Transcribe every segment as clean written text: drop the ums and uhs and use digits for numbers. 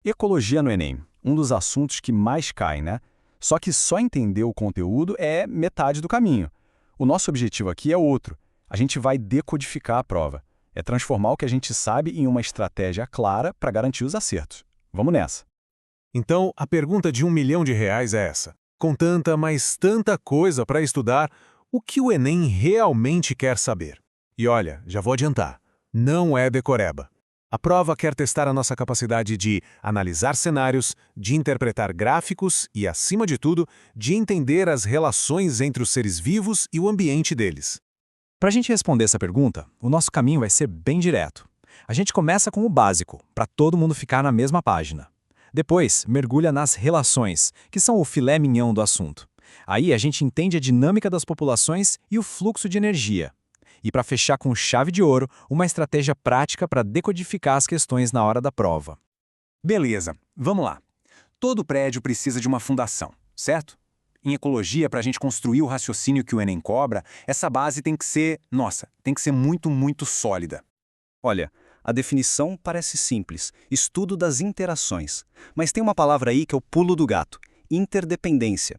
Ecologia no Enem, um dos assuntos que mais cai, né? Só que só entender o conteúdo é metade do caminho. O nosso objetivo aqui é outro. A gente vai decodificar a prova. É transformar o que a gente sabe em uma estratégia clara para garantir os acertos. Vamos nessa. Então, a pergunta de R$ 1 milhão é essa. Com tanta, mas tanta coisa para estudar, o que o Enem realmente quer saber? E olha, já vou adiantar, não é decoreba. A prova quer testar a nossa capacidade de analisar cenários, de interpretar gráficos e, acima de tudo, de entender as relações entre os seres vivos e o ambiente deles. Para a gente responder essa pergunta, o nosso caminho vai ser bem direto. A gente começa com o básico, para todo mundo ficar na mesma página. Depois, mergulha nas relações, que são o filé mignon do assunto. Aí a gente entende a dinâmica das populações e o fluxo de energia. E para fechar com chave de ouro, uma estratégia prática para decodificar as questões na hora da prova. Beleza, vamos lá. Todo prédio precisa de uma fundação, certo? Em ecologia, para a gente construir o raciocínio que o Enem cobra, essa base tem que ser, tem que ser muito, muito sólida. Olha, a definição parece simples, estudo das interações. Mas tem uma palavra aí que é o pulo do gato, interdependência.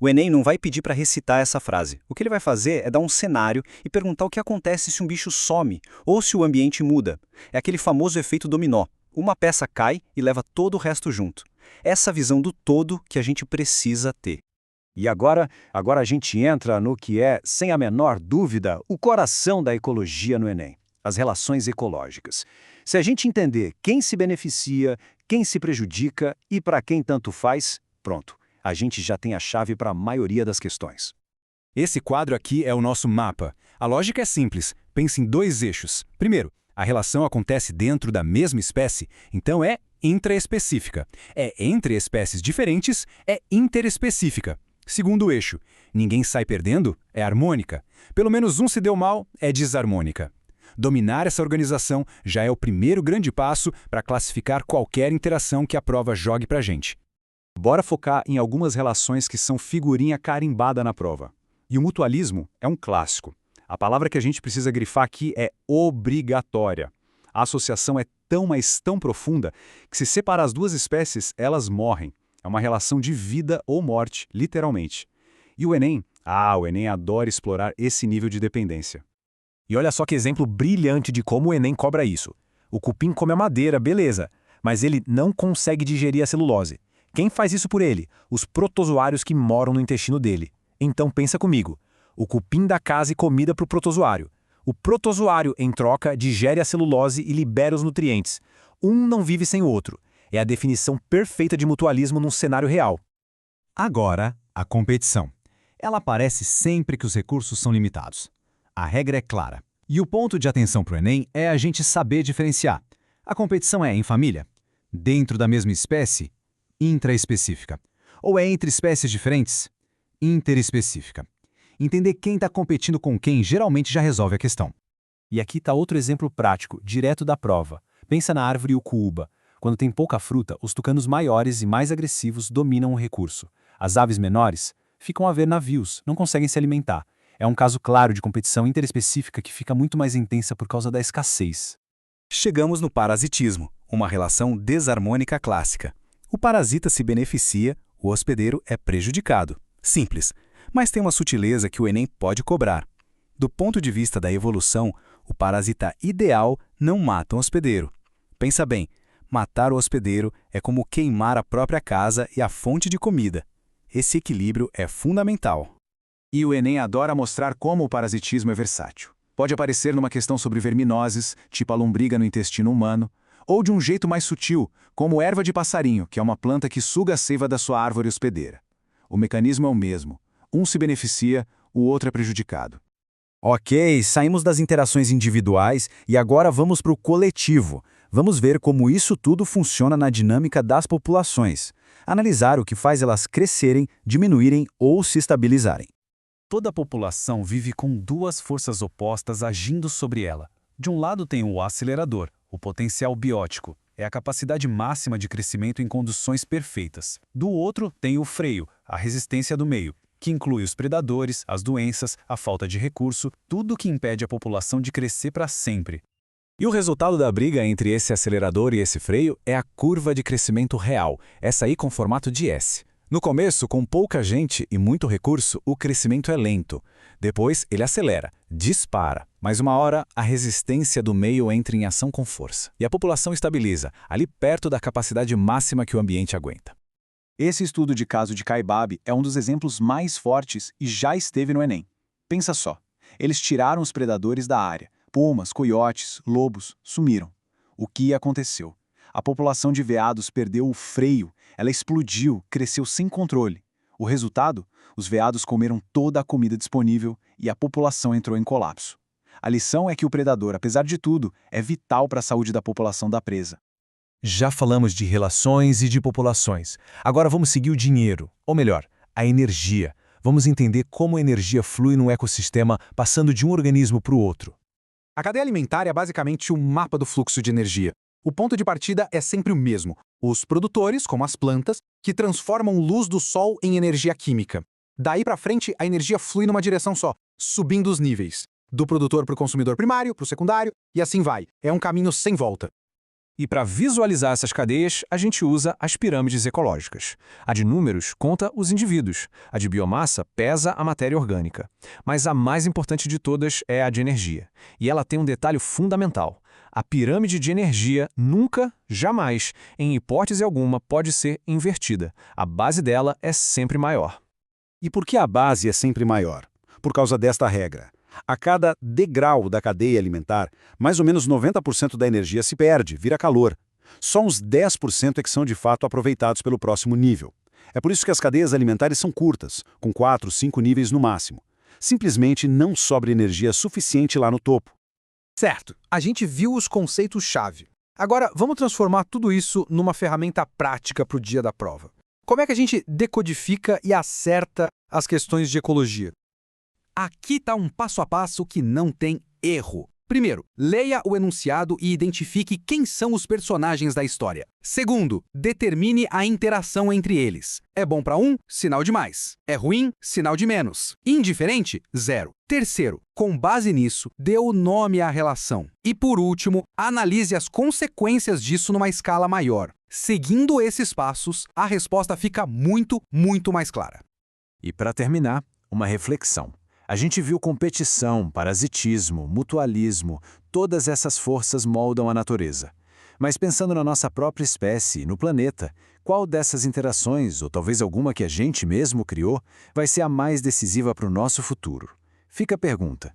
O Enem não vai pedir para recitar essa frase. O que ele vai fazer é dar um cenário e perguntar o que acontece se um bicho some ou se o ambiente muda. É aquele famoso efeito dominó. Uma peça cai e leva todo o resto junto. Essa visão do todo que a gente precisa ter. E agora a gente entra no que é, sem a menor dúvida, o coração da ecologia no Enem, as relações ecológicas. Se a gente entender quem se beneficia, quem se prejudica e para quem tanto faz, pronto, a gente já tem a chave para a maioria das questões. Esse quadro aqui é o nosso mapa. A lógica é simples, pense em dois eixos. Primeiro, a relação acontece dentro da mesma espécie, então é intraespecífica. É entre espécies diferentes, é interespecífica. Segundo eixo, ninguém sai perdendo, é harmônica. Pelo menos um se deu mal, é desarmônica. Dominar essa organização já é o primeiro grande passo para classificar qualquer interação que a prova jogue para a gente. Bora focar em algumas relações que são figurinha carimbada na prova. E o mutualismo é um clássico. A palavra que a gente precisa grifar aqui é obrigatória. A associação é tão, mas tão profunda que se separar as duas espécies, elas morrem. É uma relação de vida ou morte, literalmente. E o Enem? O Enem adora explorar esse nível de dependência. E olha só que exemplo brilhante de como o Enem cobra isso. O cupim come a madeira, beleza, mas ele não consegue digerir a celulose. Quem faz isso por ele? Os protozoários que moram no intestino dele. Então pensa comigo. O cupim dá casa e comida para o protozoário. O protozoário, em troca, digere a celulose e libera os nutrientes. Um não vive sem o outro. É a definição perfeita de mutualismo num cenário real. Agora, a competição. Ela aparece sempre que os recursos são limitados. A regra é clara. E o ponto de atenção para o Enem é a gente saber diferenciar. A competição é em família? Dentro da mesma espécie? Intraespecífica. Ou é entre espécies diferentes? Interespecífica. Entender quem está competindo com quem geralmente já resolve a questão. E aqui está outro exemplo prático, direto da prova. Pensa na árvore ucuúba. Quando tem pouca fruta, os tucanos maiores e mais agressivos dominam o recurso. As aves menores ficam a ver navios, não conseguem se alimentar. É um caso claro de competição interespecífica que fica muito mais intensa por causa da escassez. Chegamos no parasitismo, uma relação desarmônica clássica. O parasita se beneficia, o hospedeiro é prejudicado. Simples, mas tem uma sutileza que o Enem pode cobrar. Do ponto de vista da evolução, o parasita ideal não mata o hospedeiro. Pensa bem, matar o hospedeiro é como queimar a própria casa e a fonte de comida. Esse equilíbrio é fundamental. E o Enem adora mostrar como o parasitismo é versátil. Pode aparecer numa questão sobre verminoses, tipo a lombriga no intestino humano, ou de um jeito mais sutil, como erva de passarinho, que é uma planta que suga a seiva da sua árvore hospedeira. O mecanismo é o mesmo. Um se beneficia, o outro é prejudicado. Ok, saímos das interações individuais e agora vamos para o coletivo. Vamos ver como isso tudo funciona na dinâmica das populações. Analisar o que faz elas crescerem, diminuírem ou se estabilizarem. Toda a população vive com duas forças opostas agindo sobre ela. De um lado tem o acelerador, o potencial biótico. É a capacidade máxima de crescimento em condições perfeitas. Do outro tem o freio, a resistência do meio, que inclui os predadores, as doenças, a falta de recurso, tudo que impede a população de crescer para sempre. E o resultado da briga entre esse acelerador e esse freio é a curva de crescimento real, essa aí com formato de S. No começo, com pouca gente e muito recurso, o crescimento é lento. Depois, ele acelera, dispara. Mas uma hora, a resistência do meio entra em ação com força. E a população estabiliza, ali perto da capacidade máxima que o ambiente aguenta. Esse estudo de caso de Kaibab é um dos exemplos mais fortes e já esteve no Enem. Pensa só, eles tiraram os predadores da área. Pumas, coiotes, lobos sumiram. O que aconteceu? A população de veados perdeu o freio, ela explodiu, cresceu sem controle. O resultado? Os veados comeram toda a comida disponível e a população entrou em colapso. A lição é que o predador, apesar de tudo, é vital para a saúde da população da presa. Já falamos de relações e de populações. Agora vamos seguir o dinheiro, ou melhor, a energia. Vamos entender como a energia flui num ecossistema passando de um organismo para o outro. A cadeia alimentar é basicamente o mapa do fluxo de energia. O ponto de partida é sempre o mesmo. Os produtores, como as plantas, que transformam luz do sol em energia química. Daí para frente, a energia flui numa direção só, subindo os níveis. Do produtor para o consumidor primário, para o secundário, e assim vai. É um caminho sem volta. E para visualizar essas cadeias, a gente usa as pirâmides ecológicas. A de números conta os indivíduos, a de biomassa pesa a matéria orgânica. Mas a mais importante de todas é a de energia. E ela tem um detalhe fundamental. A pirâmide de energia nunca, jamais, em hipótese alguma, pode ser invertida. A base dela é sempre maior. E por que a base é sempre maior? Por causa desta regra. A cada degrau da cadeia alimentar, mais ou menos 90% da energia se perde, vira calor. Só uns 10% é que são de fato aproveitados pelo próximo nível. É por isso que as cadeias alimentares são curtas, com 4, 5 níveis no máximo. Simplesmente não sobra energia suficiente lá no topo. Certo, a gente viu os conceitos-chave. Agora, vamos transformar tudo isso numa ferramenta prática para o dia da prova. Como é que a gente decodifica e acerta as questões de ecologia? Aqui está um passo a passo que não tem erro. Primeiro, leia o enunciado e identifique quem são os personagens da história. Segundo, determine a interação entre eles. É bom para um? Sinal de mais. É ruim? Sinal de menos. Indiferente? 0. Terceiro, com base nisso, dê o nome à relação. E por último, analise as consequências disso numa escala maior. Seguindo esses passos, a resposta fica muito, muito mais clara. E para terminar, uma reflexão. A gente viu competição, parasitismo, mutualismo, todas essas forças moldam a natureza. Mas pensando na nossa própria espécie e no planeta, qual dessas interações, ou talvez alguma que a gente mesmo criou, vai ser a mais decisiva para o nosso futuro? Fica a pergunta.